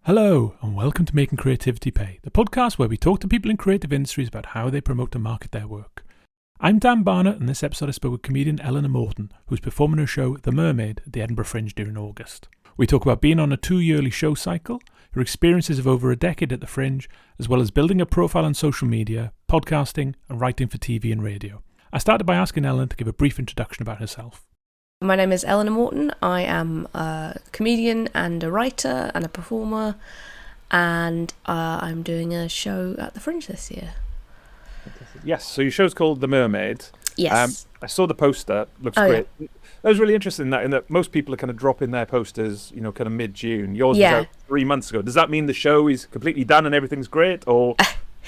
Hello, and welcome to Making Creativity Pay, the podcast where we talk to people in creative industries about how they promote and market their work. I'm Dan Barnett, and this episode I spoke with comedian Eleanor Morton, who's performing her show The Mermaid at the Edinburgh Fringe during August. We talk about being on a 2-yearly show cycle, her experiences of over a decade at the Fringe, as well as building a profile on social media, podcasting, and writing for TV and radio. I started by asking Eleanor to give a brief introduction about herself. My name is Eleanor Morton. I am a comedian and a writer and a performer, and I'm doing a show at the Fringe this year. Yes, so your show's called The Mermaid. Yes. I saw the poster, looks great. Yeah. That was really interesting in that most people are kind of dropping their posters, kind of mid-June. Yours was out 3 months ago. Does that mean the show is completely done and everything's great, or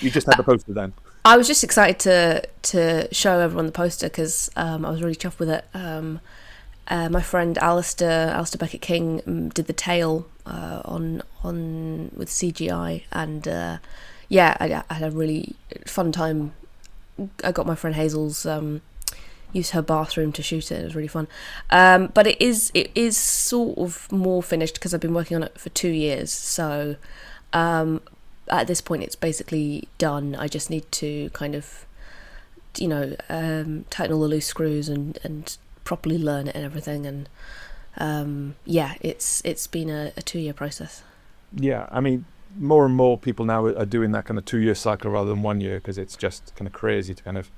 you just had the poster then? I was just excited to show everyone the poster because I was really chuffed with it. My friend Alistair Beckett-King did the tail on with CGI, and I had a really fun time. I got my friend Hazel's used her bathroom to shoot it. It was really fun, but it is sort of more finished because I've been working on it for 2 years. So at this point, it's basically done. I just need to kind of tighten all the loose screws and properly learn it and everything, and it's been a 2-year process. Yeah, I mean, more and more people now are doing that kind of 2-year cycle rather than 1 year, because it's just kind of crazy to kind of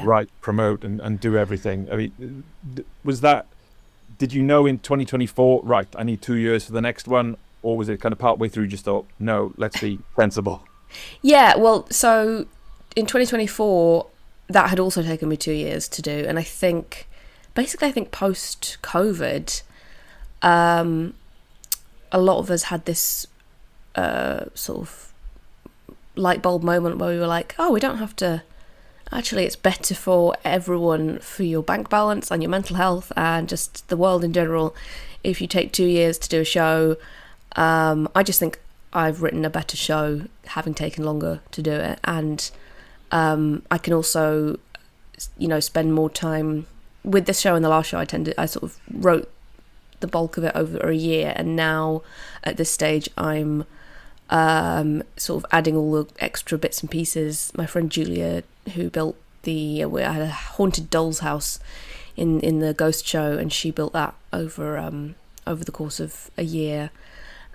write, promote and do everything. I mean, did you know in 2024, right, I need 2 years for the next one, or was it kind of partway through you just thought, no, let's be sensible? Yeah, well, so in 2024 that had also taken me 2 years to do, and I think post-COVID, a lot of us had this sort of light bulb moment where we were like, oh, we don't have to, actually it's better for everyone, for your bank balance and your mental health and just the world in general, if you take 2 years to do a show. I just think I've written a better show having taken longer to do it, and I can also spend more time with this show and the last show. I sort of wrote the bulk of it over a year, and now at this stage I'm sort of adding all the extra bits and pieces. My friend Julia, who built I had a haunted doll's house in the ghost show, and she built that over the course of a year.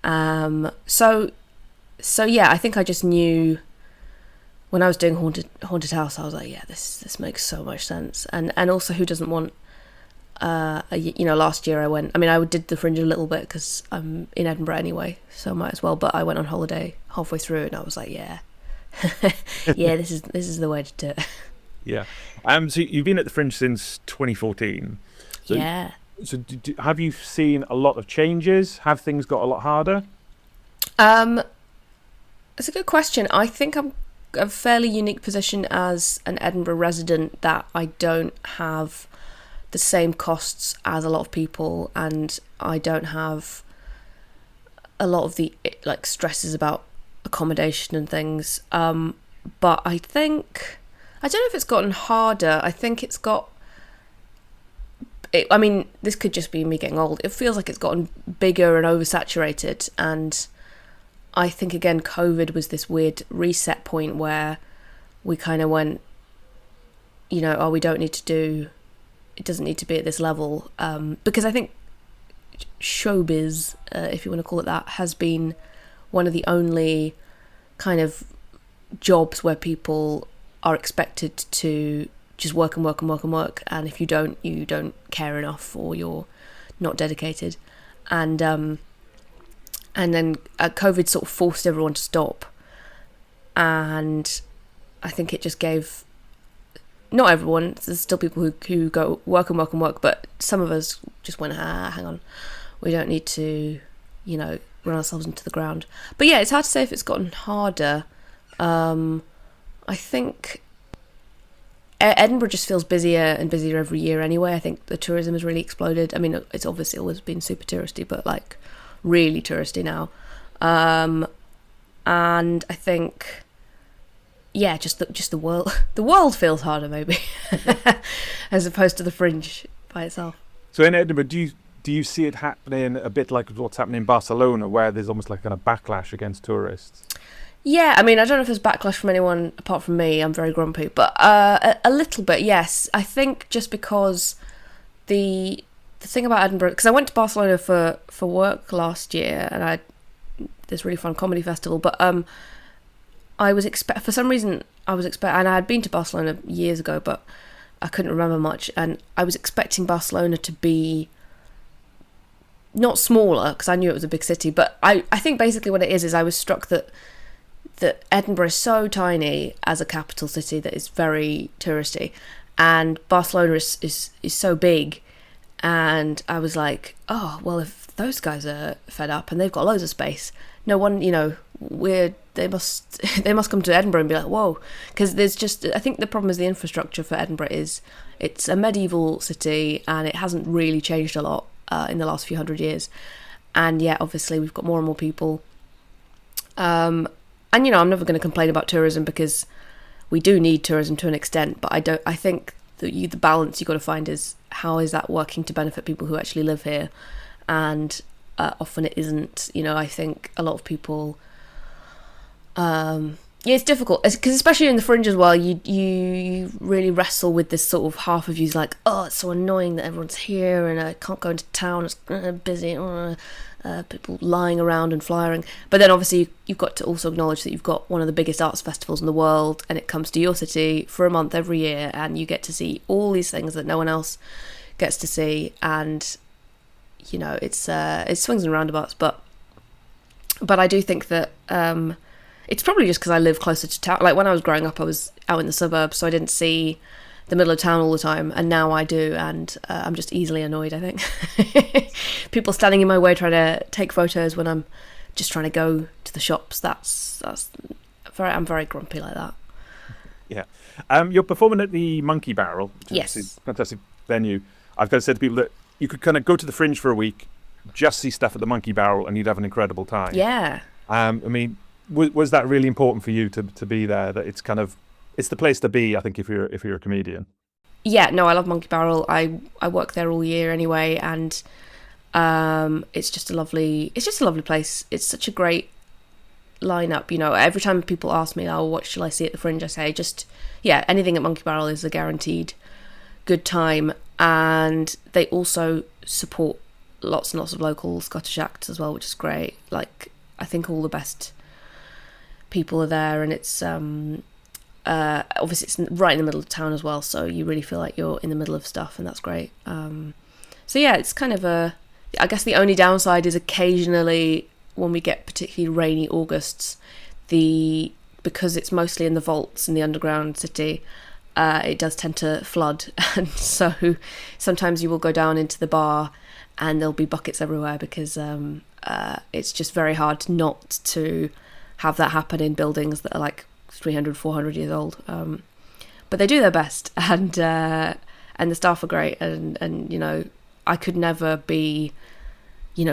So yeah, I think I just knew when I was doing haunted house, I was like, yeah, this makes so much sense. And also, who doesn't want last year I did the Fringe a little bit because I'm in Edinburgh anyway, so I might as well, but I went on holiday halfway through and I was like, yeah this is the way to do it. Yeah. So you've been at the Fringe since 2014. So, yeah. So have you seen a lot of changes? Have things got a lot harder? It's a good question. I think I'm a fairly unique position as an Edinburgh resident, that I don't have the same costs as a lot of people, and I don't have a lot of the stresses about accommodation and things. But I don't know if it's gotten harder. I think it's got. This could just be me getting old. It feels like it's gotten bigger and oversaturated, and I think, again, COVID was this weird reset point where we kind of went, we don't need to do, it doesn't need to be at this level. Because I think showbiz, if you want to call it that, has been one of the only kind of jobs where people are expected to just work and work and work and work. And if you don't care enough, or you're not dedicated. And then COVID sort of forced everyone to stop. And I think it just gave, not everyone, there's still people who go work and work and work, but some of us just went, hang on, we don't need to, run ourselves into the ground. But yeah, it's hard to say if it's gotten harder. I think Edinburgh just feels busier and busier every year anyway. I think the tourism has really exploded. I mean, it's obviously always been super touristy, but really touristy now. And I think, just the world feels harder maybe as opposed to the Fringe by itself. So in Edinburgh, do do you see it happening a bit like what's happening in Barcelona, where there's almost like a kind of backlash against tourists? Yeah, I mean, I don't know if there's backlash from anyone apart from me. I'm very grumpy, but a little bit, yes. I think just because the thing about Edinburgh, because I went to Barcelona for work last year, and this really fun comedy festival, but I was for some reason and I had been to Barcelona years ago, but I couldn't remember much, and I was expecting Barcelona to be not smaller, because I knew it was a big city, but I think basically what it is I was struck that Edinburgh is so tiny as a capital city that is very touristy, and Barcelona is so big, and I was like, oh, well, if those guys are fed up and they've got loads of space, no one, they must come to Edinburgh and be like, whoa, because there's just, I think the problem is the infrastructure for Edinburgh is it's a medieval city and it hasn't really changed a lot in the last few hundred years, and yet obviously we've got more and more people. And, I'm never going to complain about tourism, because we do need tourism to an extent, but I think the balance you've got to find is, how is that working to benefit people who actually live here? And often it isn't. I think a lot of people, it's difficult, because especially in the Fringe as well, you really wrestle with this sort of half of you's like, oh, it's so annoying that everyone's here and I can't go into town, it's busy, people lying around and flying. But then obviously you've got to also acknowledge that you've got one of the biggest arts festivals in the world, and it comes to your city for a month every year, and you get to see all these things that no one else gets to see. And it swings and roundabouts, but I do think that it's probably just because I live closer to town. Like when I was growing up, I was out in the suburbs, so I didn't see the middle of town all the time, and now I do, and I'm just easily annoyed, I think. People standing in my way trying to take photos when I'm just trying to go to the shops, I'm very grumpy like that. Yeah. You're performing at the Monkey Barrel, which yes, is a fantastic venue. I've got to say to people that you could kind of go to the Fringe for a week, just see stuff at the Monkey Barrel, and you'd have an incredible time. Yeah. I mean, was that really important for you to be there? That it's the place to be, I think, if you're a comedian. Yeah, no, I love Monkey Barrel. I work there all year anyway, and it's just a lovely place. It's such a great lineup. Every time people ask me, oh, what shall I see at the Fringe, I say anything at Monkey Barrel is a guaranteed good time. And they also support lots and lots of local Scottish acts as well, which is great. Like, I think all the best people are there, and it's obviously it's right in the middle of town as well, so you really feel like you're in the middle of stuff, and that's great. So yeah, it's kind of I guess the only downside is occasionally when we get particularly rainy Augusts, because it's mostly in the vaults in the underground city, it does tend to flood, and so sometimes you will go down into the bar and there'll be buckets everywhere, because it's just very hard not to have that happen in buildings that are like 300, 400 years old. But they do their best, and the staff are great, and I could never be,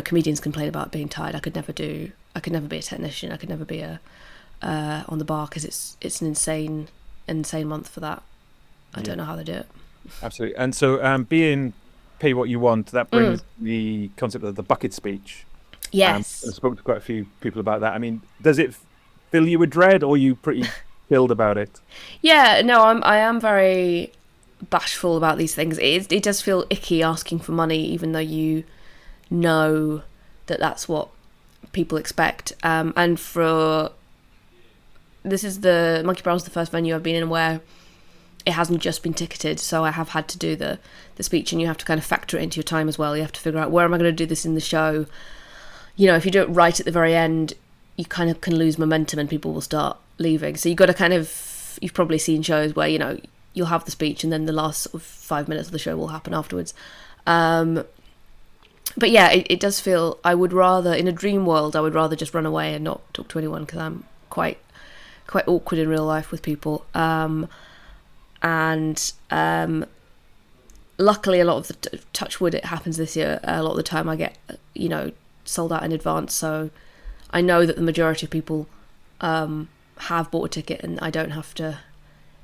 comedians complain about being tired. I could never be a technician. I could never be on the bar, because it's an insane month for that. I don't know how they do it. Absolutely. And so being pay what you want, that brings the concept of the bucket speech. Yes. I spoke to quite a few people about that. I mean, does it fill you with dread, or are you pretty chilled about it? Yeah, no, I am very bashful about these things. It does feel icky asking for money, even though you know that that's what people expect. And this is the Monkey Barrel's the first venue I've been in where it hasn't just been ticketed, so I have had to do the speech, and you have to kind of factor it into your time as well. You have to figure out, where am I going to do this in the show? If you do it right at the very end, you kind of can lose momentum and people will start leaving. So you've got to you've probably seen shows where, you'll have the speech and then the last sort of 5 minutes of the show will happen afterwards. But yeah, it does feel, I would rather, in a dream world, I would rather just run away and not talk to anyone, because I'm quite awkward in real life with people. And luckily, a lot of the touch wood, it happens this year. A lot of the time, I get sold out in advance, so I know that the majority of people have bought a ticket, and I don't have to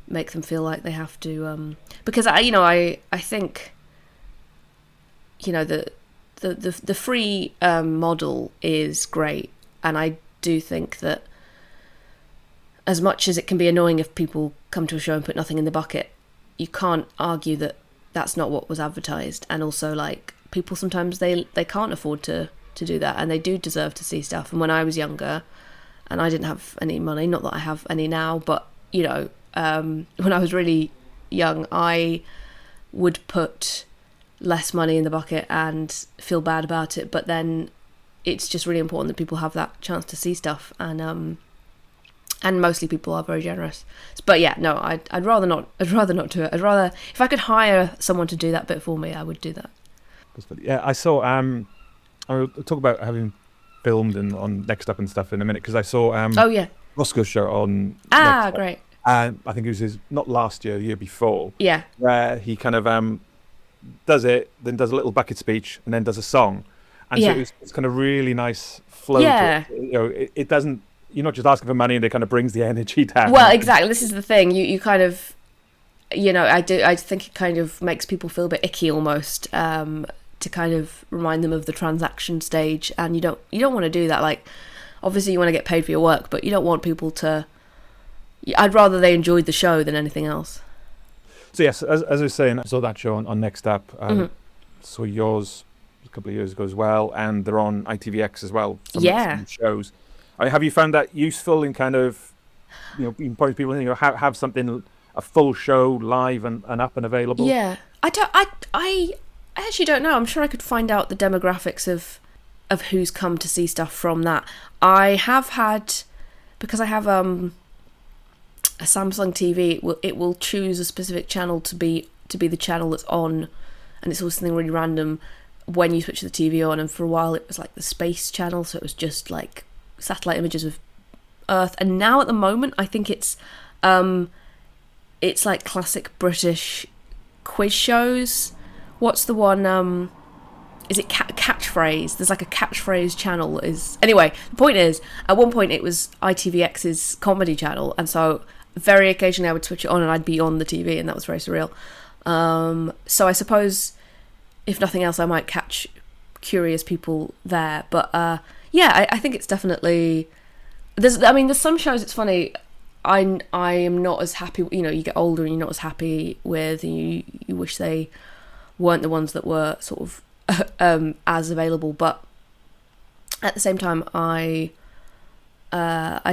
make them feel like they have to. Because I think the the free model is great, and I do think that as much as it can be annoying if people come to a show and put nothing in the bucket, you can't argue that that's not what was advertised. And also, like, people sometimes they can't afford to do that, and they do deserve to see stuff. And when I was younger and I didn't have any money, not that I have any now, but you know, when I was really young, I would put less money in the bucket and feel bad about it, but then it's just really important that people have that chance to see stuff, and mostly people are very generous. But yeah, no, I'd rather not do it. I'd rather, if I could hire someone to do that bit for me, I would do that. Yeah, I saw I'll talk about having filmed and on Next Up and stuff in a minute, because I saw Roscoe's show on Next great. I think it was his, not last year, the year before. Yeah. Where he kind of does it, then does a little bucket speech, and then does a song. And so it's kind of really nice flow. Yeah. To it. You know, it doesn't, you're not just asking for money, and it kind of brings the energy down. Well, exactly. This is the thing. You kind of, you know, I think it kind of makes people feel a bit icky almost, to kind of remind them of the transaction stage, and you don't want to do that. Like, obviously you want to get paid for your work, but you don't want people to. I'd rather they enjoyed the show than anything else. So yes, as I was saying, I saw that show on Next Up. Saw yours a couple of years ago as well, and they're on ITVX as well. Some shows. I mean, have you found that useful in kind of, you know, encourage people to, you know, have something, a full show live and up and available? Yeah, I actually don't know. I'm sure I could find out the demographics of who's come to see stuff from that. I have had, because I have a Samsung TV, it will choose a specific channel to be the channel that's on, and it's always something really random when you switch the TV on. And for a while it was like the space channel, so it was just like satellite images of Earth. And now at the moment I think it's like classic British quiz shows. What's the one, is it Catchphrase? There's like a Catchphrase channel. Anyway, the point is, at one point it was ITVX's comedy channel, and so very occasionally I would switch it on and I'd be on the TV, and that was very surreal. So I suppose, if nothing else, I might catch curious people there. But I think it's definitely... There's some shows, it's funny, I am not as happy, you know, you get older and you're not as happy with, and you wish they weren't the ones that were sort of as available, but at the same time I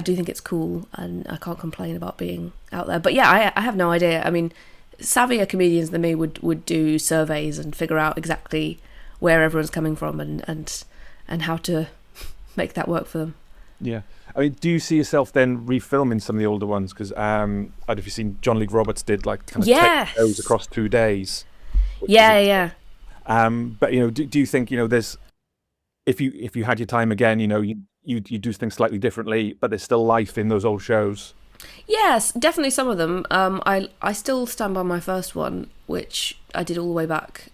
do think it's cool, and I can't complain about being out there. But yeah, I have no idea. I mean, savvier comedians than me would do surveys and figure out exactly where everyone's coming from and how to make that work for them. Yeah. I mean, do you see yourself then refilming some of the older ones? Because I don't know if you've seen, John Luke Roberts did like kind of 10 shows across 2 days. Yeah. But you know, do you think, you know, there's, if you had your time again, you know, you do things slightly differently, but there's still life in those old shows? Yes, definitely some of them. I still stand by my first one, which I did all the way back.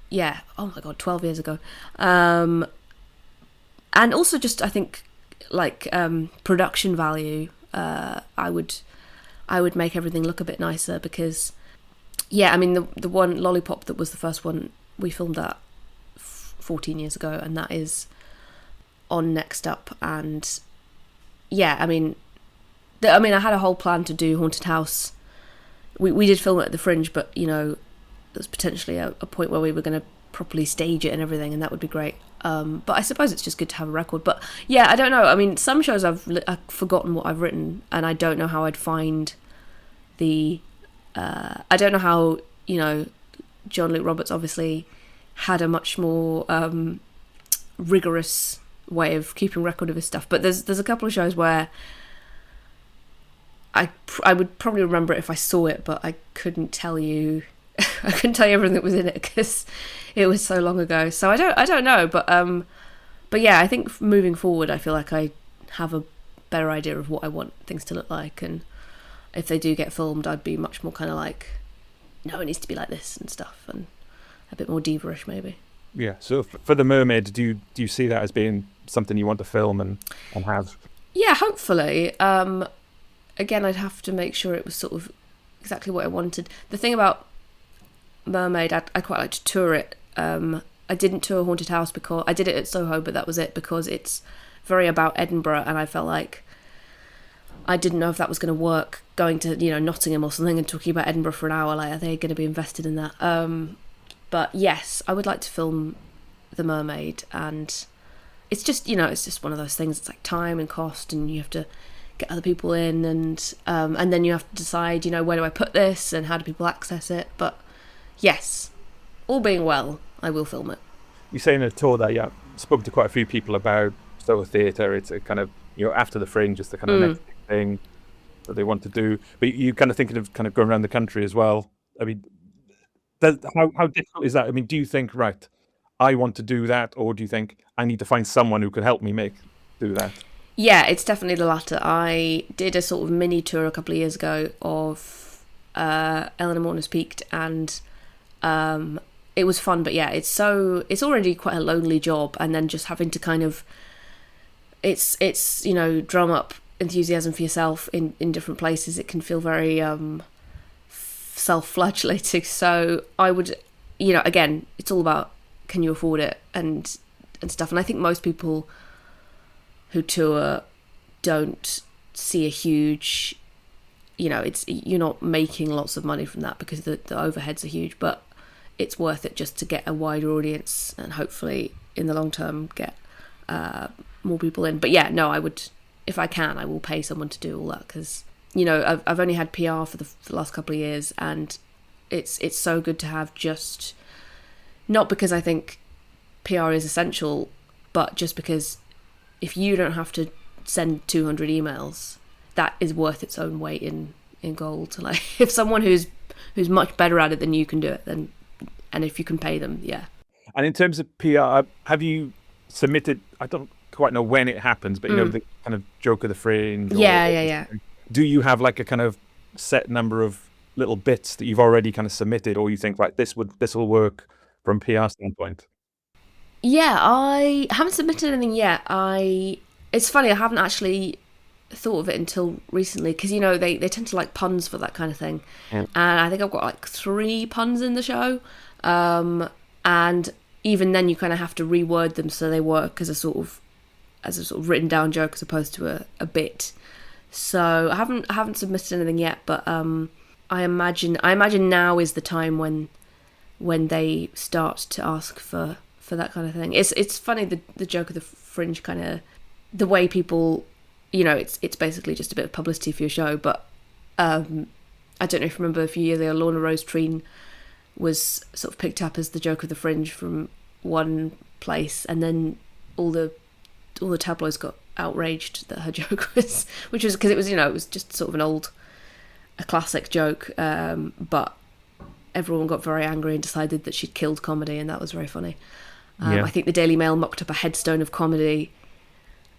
Yeah. Oh my God, 12 years ago. And also just, I think, like production value. I would make everything look a bit nicer, because yeah, I mean the one Lollipop that was the first one, we filmed that 14 years ago, and that is on Next Up. And yeah, I mean I had a whole plan to do Haunted House. We did film it at the Fringe, but you know, there's potentially a point where we were going to properly stage it and everything, and that would be great. But I suppose it's just good to have a record. But yeah, I don't know. I mean, some shows I've forgotten what I've written, and I don't know how I'd find the... I don't know how, you know, John Luke Roberts obviously had a much more rigorous way of keeping record of his stuff. But there's a couple of shows where I would probably remember it if I saw it, but I couldn't tell you... I couldn't tell you everything that was in it because it was so long ago. So I don't know, but yeah, I think moving forward, I feel like I have a better idea of what I want things to look like, and if they do get filmed, I'd be much more kind of like, no, it needs to be like this and stuff, and a bit more diva-ish maybe. Yeah. So for the Mermaid, do you see that as being something you want to film and have? Yeah, hopefully. Again, I'd have to make sure it was sort of exactly what I wanted. The thing about Mermaid, I quite like to tour it, I didn't tour Haunted House because I did it at Soho, but that was it, because it's very about Edinburgh, and I felt like I didn't know if that was going to work, going to, you know, Nottingham or something and talking about Edinburgh for an hour. Like, are they going to be invested in that? But yes, I would like to film The Mermaid, and it's just, you know, it's just one of those things. It's like time and cost, and you have to get other people in, and then you have to decide, you know, where do I put this and how do people access it? But yes, all being well, I will film it. You say in a tour that you spoke to quite a few people about Soho Theatre. It's a kind of, you know, after the Fringe, it's the kind of next thing that they want to do. But you kind of thinking of kind of going around the country as well. I mean, how difficult is that? I mean, do you think, right, I want to do that, or do you think I need to find someone who could help me do that? Yeah, it's definitely the latter. I did a sort of mini tour a couple of years ago of Eleanor Morton's Peaked, and it was fun, but yeah, it's already quite a lonely job, and then just having to kind of it's you know, drum up enthusiasm for yourself in different places. It can feel very self-flagellating. So I would, you know, again, it's all about, can you afford it and stuff. And I think most people who tour don't see a huge, you know, you're not making lots of money from that because the overheads are huge, but it's worth it just to get a wider audience and hopefully in the long term get more people in. But yeah, no, I would, if I can, I will pay someone to do all that, because, you know, I've only had PR for the last couple of years, and it's so good to have, just not because I think PR is essential, but just because if you don't have to send 200 emails, that is worth its own weight in gold. Like, if someone who's much better at it than you can do it, then, and if you can pay them, yeah. And in terms of PR, have you submitted, I don't quite know when it happens, but you know, the kind of Joke of the Fringe? Yeah. Do you have like a kind of set number of little bits that you've already kind of submitted, or you think, right, this will work from a PR standpoint? Yeah, I haven't submitted anything yet. It's funny, I haven't actually thought of it until recently, because, you know, they tend to like puns for that kind of thing. And I think I've got like 3 puns in the show. And even then you kind of have to reword them so they work as a sort of written down joke as opposed to a bit. So I haven't submitted anything yet, but I imagine now is the time when they start to ask for that kind of thing. It's funny, the Joke of the Fringe, kind of the way people, you know, it's basically just a bit of publicity for your show. But I don't know if you remember a few years ago, Lorna Rose Treen was sort of picked up as the Joke of the Fringe from one place, and then all the tabloids got outraged that her joke was, which was because it was, you know, it was just sort of a classic joke, but everyone got very angry and decided that she'd killed comedy, and that was very funny. I think the Daily Mail mocked up a headstone of comedy,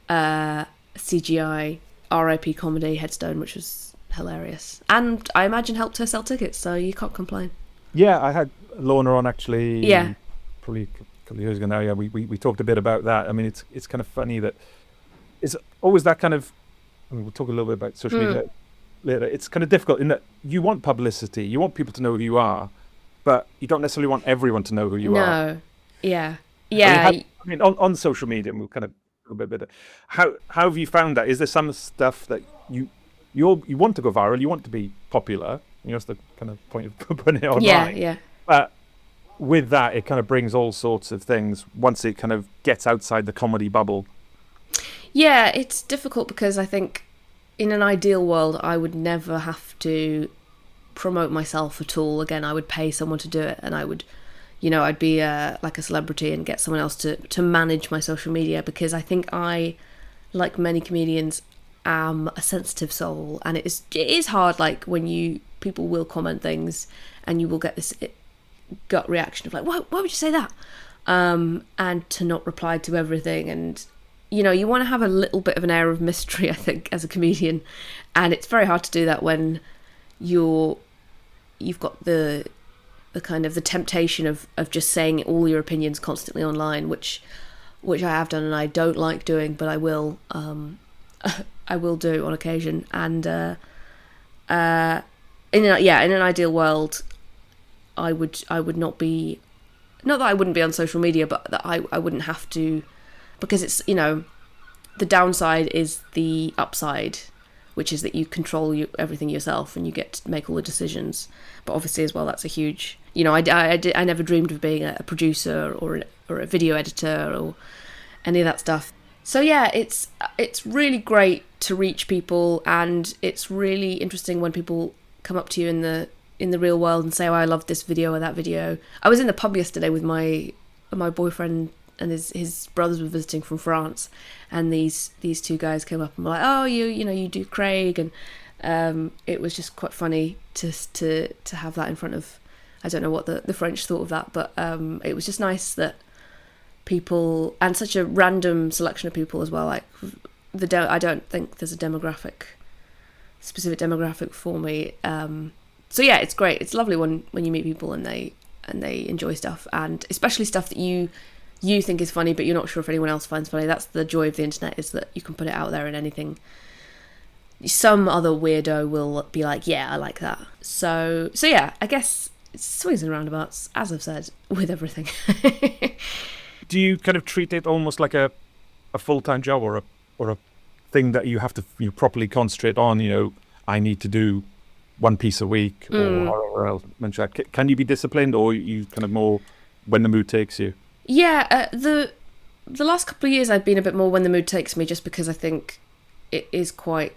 CGI RIP comedy headstone, which was hilarious, and I imagine helped her sell tickets, so you can't complain. Yeah, I had Lorna on actually. Yeah, probably a couple of years ago now. Yeah, we talked a bit about that. I mean, it's kind of funny that it's always that kind of. I mean, we'll talk a little bit about social media later. It's kind of difficult in that you want publicity, you want people to know who you are, but you don't necessarily want everyone to know who you are. No, yeah. I mean, on social media, and we'll kind of go a bit. How have you found that? Is there some stuff that you want to go viral, you want to be popular? You know, that's the kind of point of putting it online. Yeah. But with that, it kind of brings all sorts of things once it kind of gets outside the comedy bubble. Yeah, it's difficult because I think in an ideal world, I would never have to promote myself at all. Again, I would pay someone to do it, and I would, you know, I'd be like a celebrity and get someone else to manage my social media, because I think I, like many comedians, am a sensitive soul, and it is hard, like when people will comment things and you will get this gut reaction of like, why would you say that? And to not reply to everything, and you know, you want to have a little bit of an air of mystery, I think, as a comedian, and it's very hard to do that when you've got the kind of the temptation of just saying all your opinions constantly online, which I have done and I don't like doing, but I will I will do on occasion. And in an ideal world, I would not be not that I wouldn't be on social media, but that I wouldn't have to, because it's, the downside is the upside, which is that you control everything yourself and you get to make all the decisions. But obviously as well, that's a huge, I never dreamed of being a producer or a video editor or any of that stuff. So yeah, it's really great to reach people, and it's really interesting when people come up to you in the real world and say, oh, I love this video or that video. I was in the pub yesterday with my boyfriend, and his brothers were visiting from France, and these two guys came up and were like, oh, you do Craig, and it was just quite funny to have that in front of, I don't know what the French thought of that, but it was just nice that people, and such a random selection of people as well, like I don't think there's a specific demographic for me. So yeah, it's great. It's lovely when you meet people and they enjoy stuff, and especially stuff that you think is funny but you're not sure if anyone else finds funny. That's the joy of the internet, is that you can put it out there and anything, some other weirdo will be like, yeah, I like that. So yeah, I guess it's swings and roundabouts, as I've said, with everything. Do you kind of treat it almost like a full-time job or a thing that you have to properly concentrate on? I need to do one piece a week or else. Can you be disciplined, or you kind of more when the mood takes you? Yeah, the last couple of years I've been a bit more when the mood takes me, just because I think it is quite,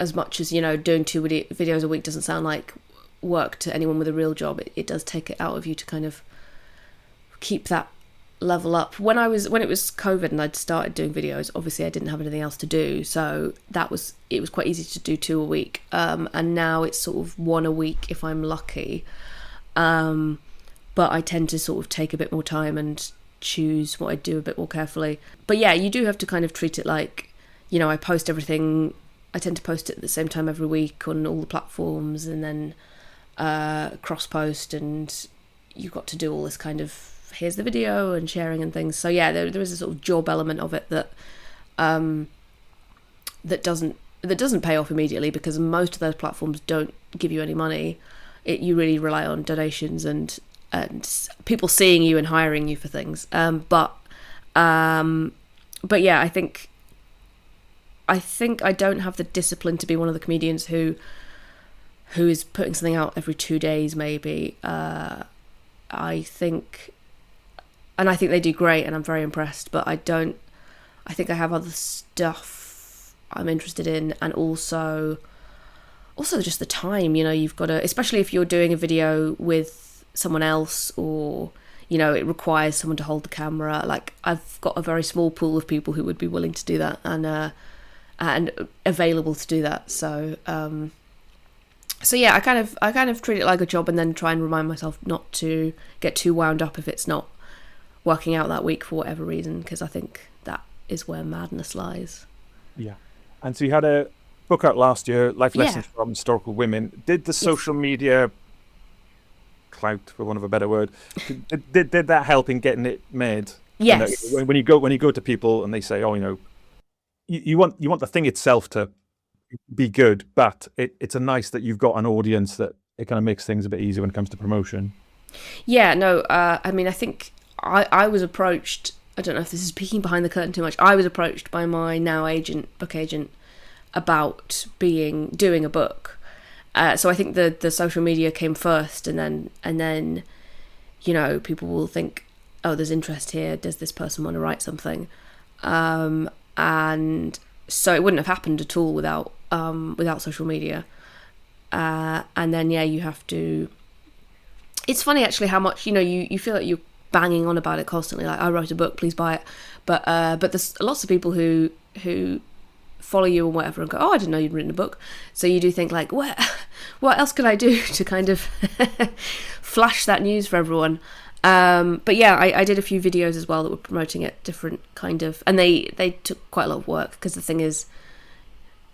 as much as, doing 2 videos a week doesn't sound like work to anyone with a real job, it does take it out of you to kind of keep that level up. When it was COVID and I'd started doing videos, obviously I didn't have anything else to do, so it was quite easy to do 2 a week, and now it's sort of 1 a week if I'm lucky, but I tend to sort of take a bit more time and choose what I do a bit more carefully. But yeah, you do have to kind of treat it like, I post everything, I tend to post it at the same time every week on all the platforms, and then cross post, and you've got to do all this kind of, here's the video and sharing and things. So yeah, there is a sort of job element of it that that doesn't pay off immediately, because most of those platforms don't give you any money. You really rely on donations and people seeing you and hiring you for things. But yeah, I think I don't have the discipline to be one of the comedians who is putting something out every 2 days maybe. I think they do great, and I'm very impressed, but I think I have other stuff I'm interested in, and also just the time, you've got to, especially if you're doing a video with someone else, or it requires someone to hold the camera. Like, I've got a very small pool of people who would be willing to do that and available to do that. So yeah, I kind of treat it like a job, and then try and remind myself not to get too wound up if it's not working out that week for whatever reason, because I think that is where madness lies. Yeah. And so you had a book out last year, Life Lessons from Historical Women. Did the social media clout, for want of a better word, did that help in getting it made? Yes. When you go to people and they say, oh, you want the thing itself to be good, but it's a nice that you've got an audience, that it kind of makes things a bit easier when it comes to promotion. Yeah, no, I mean, I think I was approached, I don't know if this is peeking behind the curtain too much, I was approached by my now book agent, about doing a book. So I think the social media came first, and then people will think, oh, there's interest here, does this person want to write something? And so it wouldn't have happened at all without social media. And then you have to, it's funny actually how much you feel like you're banging on about it constantly, like, I wrote a book, please buy it, but there's lots of people who follow you and whatever and go, oh, I didn't know you'd written a book. So you do think, like, what else could I do to kind of flash that news for everyone? But yeah, I did a few videos as well that were promoting it, different kind of, and they took quite a lot of work, because the thing is,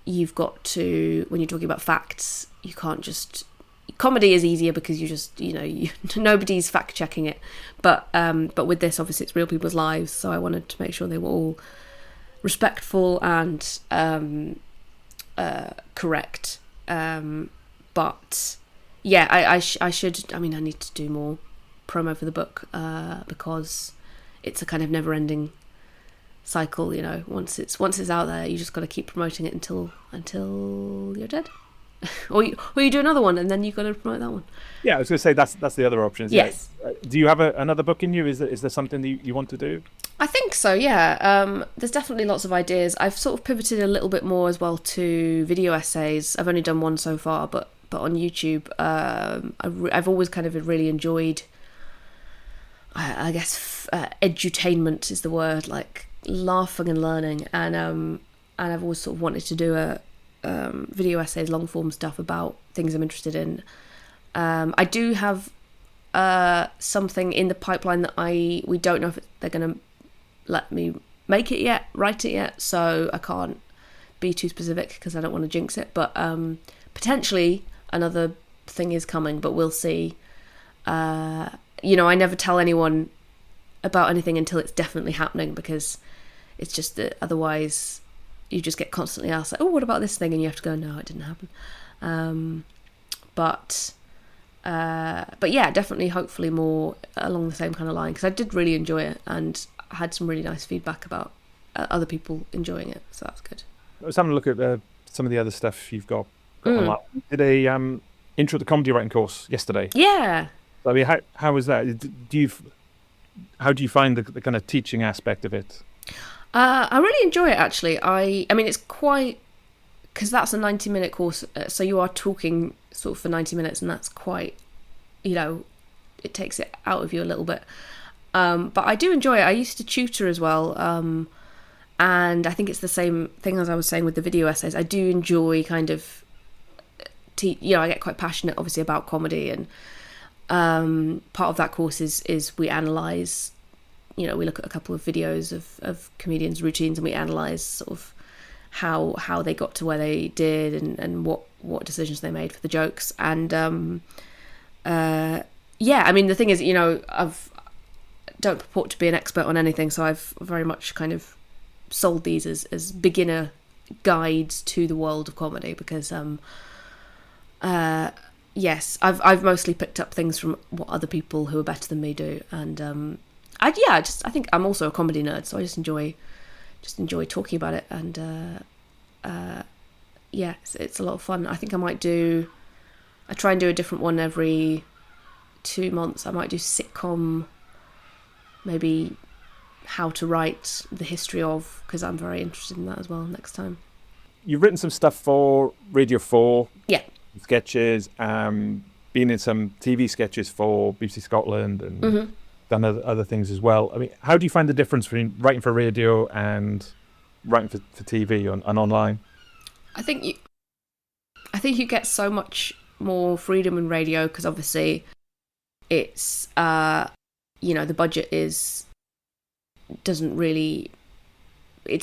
you've got to, when you're talking about facts, you can't just, comedy is easier because you just, nobody's fact checking it, but with this, obviously it's real people's lives, so I wanted to make sure they were all respectful and correct, but yeah, I should, I mean, I need to do more promo for the book, because it's a kind of never-ending cycle. Once it's out there, you just got to keep promoting it until you're dead. or you do another one and then you've got to promote that one. Yeah, I was going to say that's the other option. Yes. Do you have another book in you? Is there something that you want to do? I think so, yeah. There's definitely lots of ideas. I've sort of pivoted a little bit more as well to video essays. I've only done one so far, but on YouTube, I've always kind of really enjoyed, I guess, edutainment is the word, like laughing and learning. And I've always sort of wanted to do video essays, long form stuff about things I'm interested in. I do have something in the pipeline that we don't know if they're going to let me write it yet, so I can't be too specific because I don't want to jinx it, but potentially another thing is coming, but we'll see. I never tell anyone about anything until it's definitely happening, because it's just that otherwise you just get constantly asked, like, oh, what about this thing? And you have to go, no, it didn't happen. But yeah, definitely, hopefully more along the same kind of line, because I did really enjoy it, and I had some really nice feedback about other people enjoying it, so that's good. I was having a look at some of the other stuff you've got online. You did a intro to comedy writing course yesterday. Yeah. I mean, how was that? How do you find the kind of teaching aspect of it? I really enjoy it, actually. I mean, it's quite, because that's a 90-minute course, so you are talking sort of for 90 minutes, and that's quite, it takes it out of you a little bit. But I do enjoy it. I used to tutor as well, and I think it's the same thing as I was saying with the video essays. I do enjoy kind of, I get quite passionate, obviously, about comedy, and part of that course is we analyse, we look at a couple of videos of comedians' routines, and we analyse sort of how they got to where they did, and what decisions they made for the jokes. And I mean, the thing is, don't purport to be an expert on anything, so I've very much kind of sold these as beginner guides to the world of comedy, because yes, I've mostly picked up things from what other people who are better than me do, and I think I'm also a comedy nerd, so I just enjoy talking about it, and it's a lot of fun. I think I try and do a different one every 2 months. I might do sitcom, maybe how to write, the history of, because I'm very interested in that as well next time. You've written some stuff for Radio 4. Yeah. Sketches, been in some TV sketches for BBC Scotland, and done other things as well. I mean, how do you find the difference between writing for radio and writing for TV and online? I think you get so much more freedom in radio, because obviously it's the budget it's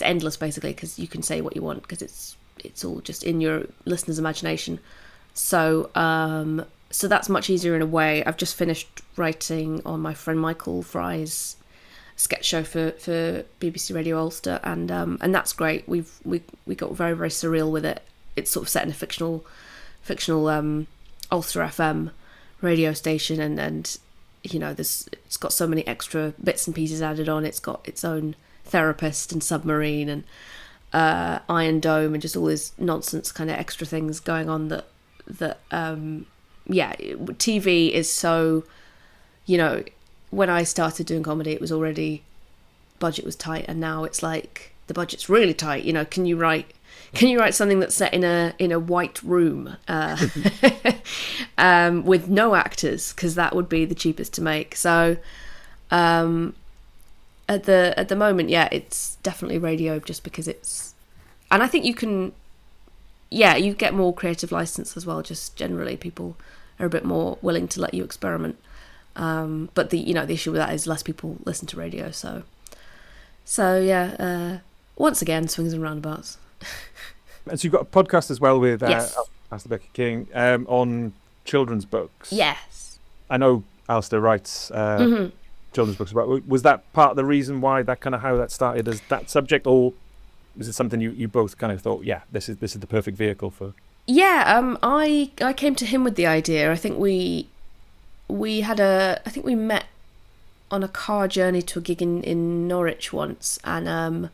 endless, basically, because you can say what you want, because it's all just in your listener's imagination. So that's much easier in a way. I've just finished writing on my friend Michael Fry's sketch show for BBC Radio Ulster, and that's great. We got very, very surreal with it. It's sort of set in a fictional Ulster FM radio station, and it's got so many extra bits and pieces added on. It's got its own therapist and submarine and Iron Dome, and just all these nonsense kind of extra things going on that TV is so, when I started doing comedy, it was already, budget was tight, and now it's like the budget's really tight. Can you write something that's set in a white room with no actors, because that would be the cheapest to make. So at the moment, it's definitely radio, just because it's, and I think you can, you get more creative license as well. Just generally, people are a bit more willing to let you experiment. But the issue with that is less people listen to radio. So once again, swings and roundabouts. And so you've got a podcast as well with yes. Alistair Becker King on children's books. Yes. I know Alistair writes children's books. Was that part of the reason why how that started as that subject, or was it something you both kind of thought, this is the perfect vehicle for? Yeah, I came to him with the idea. I think we I think we met on a car journey to a gig in Norwich once, and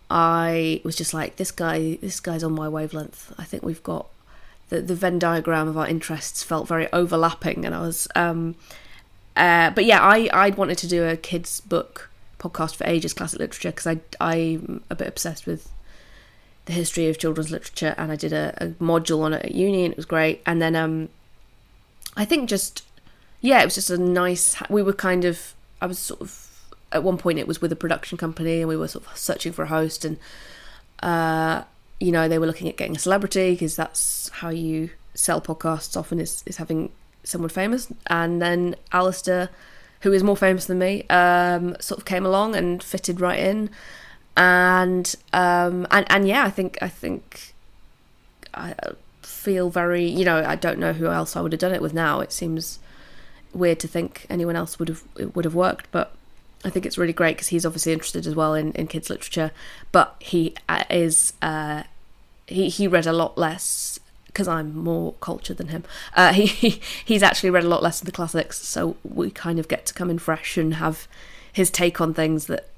I was just like, this guy's on my wavelength. I think we've got the Venn diagram of our interests felt very overlapping, and I was but yeah, I wanted to do a kids book podcast for ages, classic literature, because I'm a bit obsessed with the history of children's literature, and I did a module on it at uni, and it was great. And then I think it was just a nice, I was sort of, at one point it was with a production company, and we were sort of searching for a host, and they were looking at getting a celebrity, because that's how you sell podcasts often, is having someone famous. And then Alistair, who is more famous than me, sort of came along and fitted right in. And yeah, I think I feel very, I don't know who else I would have done it with now. It seems weird to think anyone else would have worked, but I think it's really great because he's obviously interested as well in kids literature, but he is he read a lot less, because I'm more cultured than him. He's actually read a lot less of the classics, so we kind of get to come in fresh and have his take on things that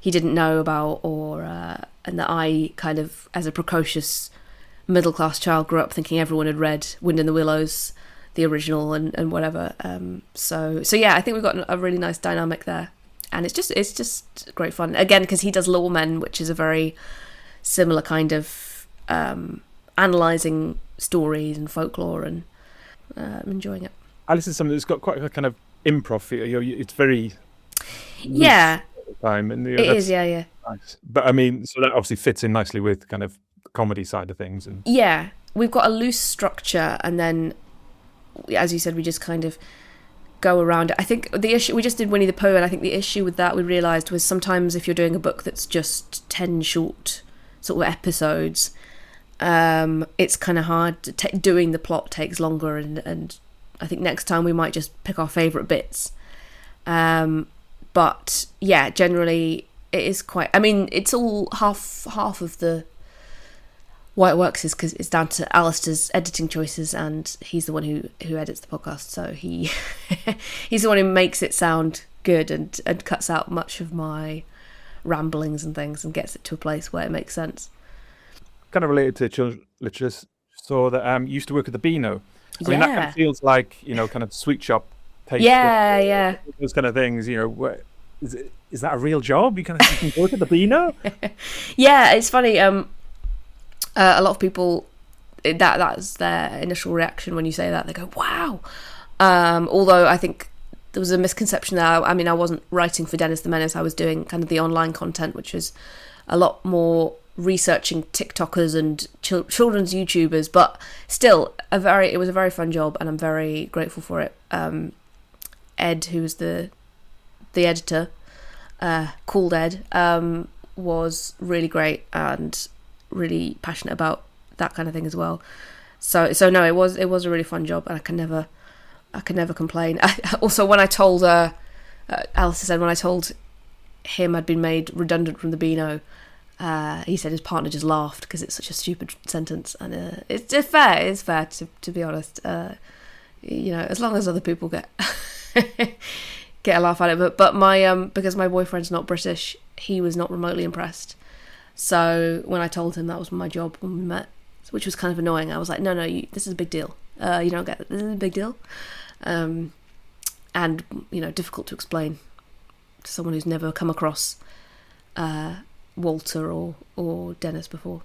he didn't know about, and that I kind of, as a precocious middle-class child, grew up thinking everyone had read Wind in the Willows, the original, and whatever. So yeah, I think we've got a really nice dynamic there, and it's just great fun. Again, because he does Lawmen, which is a very similar kind of analysing stories and folklore, and I'm enjoying it. Alice is something that's got quite a kind of improv feel. It's very time, and it is, yeah. Nice. But I mean, so that obviously fits in nicely with kind of the comedy side of things. And yeah, we've got a loose structure, and then, as you said, we just kind of go around it. I think the issue, we just did Winnie the Pooh, and I think the issue with that we realised was sometimes if you're doing a book that's just 10 short sort of episodes, it's kind of hard. Doing the plot takes longer, and I think next time we might just pick our favourite bits. But yeah, generally it is quite, I mean, it's all half of the why it works is because it's down to Alistair's editing choices, and he's the one who edits the podcast, so he's the one who makes it sound good and cuts out much of my ramblings and things and gets it to a place where it makes sense. Kind of related to children's literature, so that you used to work at the Beano. I mean, that kind of feels like, kind of sweet shop taste. Yeah. Those kind of things, is that a real job? You can work at the Beano? Yeah, it's funny. A lot of people, that's their initial reaction when you say that. They go, wow. Although I think there was a misconception there. I mean, I wasn't writing for Dennis the Menace. I was doing kind of the online content, which was a lot more researching TikTokers and children's YouTubers, but still it was a very fun job, and I'm very grateful for it. Ed, who was the editor, called Ed, was really great and really passionate about that kind of thing as well. So no, it was a really fun job, and I can never complain. Also, when I told Alice said when I told him I'd been made redundant from the Beano, he said his partner just laughed because it's such a stupid sentence, and it's fair to be honest. As long as other people get a laugh at it, but my because my boyfriend's not British, he was not remotely impressed. So when I told him that was my job when we met, which was kind of annoying, I was like, no, this is a big deal. You don't get it. This is a big deal, and difficult to explain to someone who's never come across Walter or Dennis before.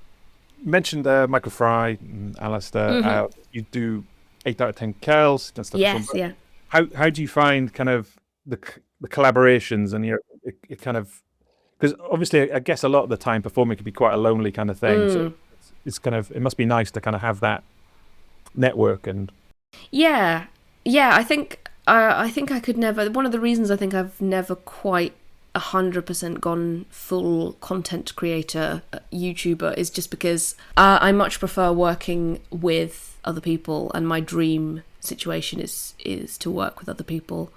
You mentioned Michael Fry and Alistair. Mm-hmm. You do 8 out of 10 Kells and stuff. Yes, yeah. How do you find kind of the collaborations, and it kind of, because obviously I guess a lot of the time performing can be quite a lonely kind of thing. So it's kind of, it must be nice to kind of have that network. And yeah, I think I could never. One of the reasons I think I've never quite 100% gone full content creator YouTuber is just because I much prefer working with other people, and my dream situation is to work with other people.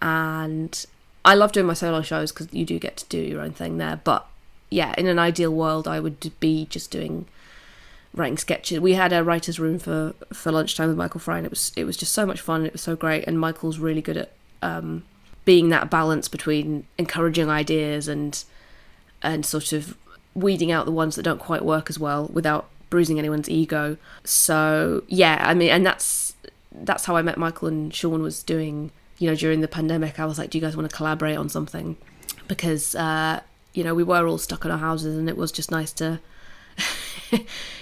And I love doing my solo shows because you do get to do your own thing there, but yeah, in an ideal world I would be just doing writing sketches. We had a writer's room for lunchtime with Michael Fry, and it was just so much fun. It was so great, and Michael's really good at being that balance between encouraging ideas and sort of weeding out the ones that don't quite work as well without bruising anyone's ego. So yeah, I mean, and that's how I met Michael and Sean was doing, during the pandemic. I was like, do you guys want to collaborate on something? Because we were all stuck in our houses, and it was just nice to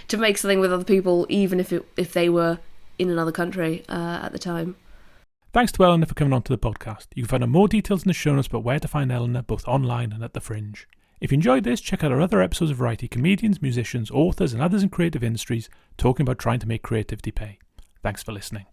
to make something with other people, even if they were in another country at the time. Thanks to Eleanor for coming on to the podcast. You can find out more details in the show notes about where to find Eleanor, both online and at the Fringe. If you enjoyed this, check out our other episodes of Variety, comedians, musicians, authors and others in creative industries talking about trying to make creativity pay. Thanks for listening.